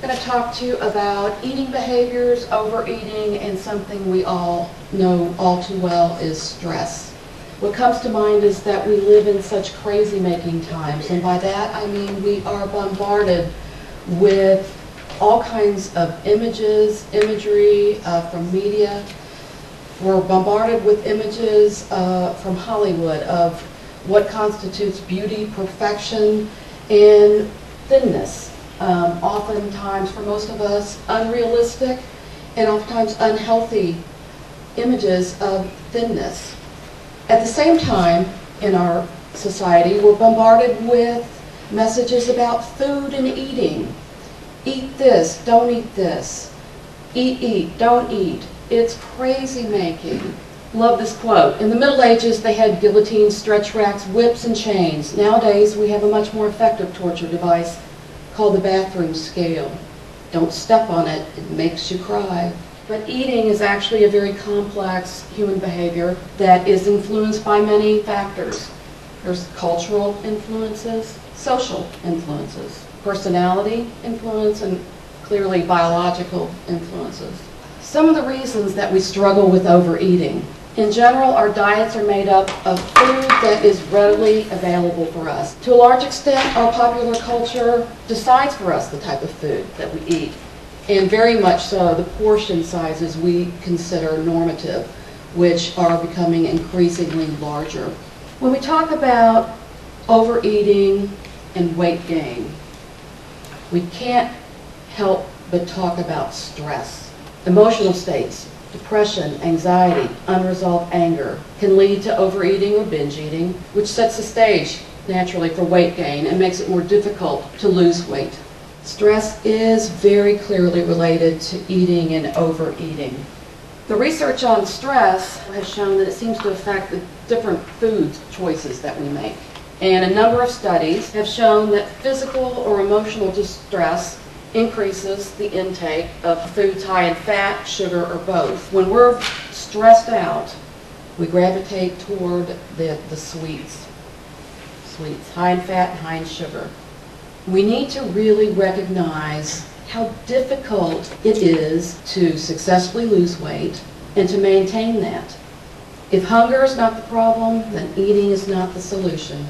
I'm going to talk to you about eating behaviors, overeating, and something we all know all too well is stress. What comes to mind is that we live in such crazy-making times, and by that I mean we are bombarded with all kinds of imagery from media. We're bombarded with images from Hollywood of what constitutes beauty, perfection, and thinness. Oftentimes, for most of us, unrealistic and oftentimes unhealthy images of thinness. At the same time, in our society, we're bombarded with messages about food and eating. Eat this, don't eat this. Eat, don't eat. It's crazy making. Love this quote. In the Middle Ages, they had guillotines, stretch racks, whips, and chains. Nowadays, we have a much more effective torture device called the bathroom scale. Don't step on it, it makes you cry. But eating is actually a very complex human behavior that is influenced by many factors. There's cultural influences, social influences, personality influence, and clearly biological influences. Some of the reasons that we struggle with overeating. In general, our diets are made up of food that is readily available for us. To a large extent, our popular culture decides for us the type of food that we eat. And very much so, the portion sizes we consider normative, which are becoming increasingly larger. When we talk about overeating and weight gain, we can't help but talk about stress. Emotional states, depression, anxiety, unresolved anger can lead to overeating or binge eating, which sets the stage naturally for weight gain and makes it more difficult to lose weight. Stress is very clearly related to eating and overeating. The research on stress has shown that it seems to affect the different food choices that we make. And a number of studies have shown that physical or emotional distress increases the intake of foods high in fat, sugar, or both. When we're stressed out, we gravitate toward the sweets. Sweets, high in fat and high in sugar. We need to really recognize how difficult it is to successfully lose weight and to maintain that. If hunger is not the problem, then eating is not the solution.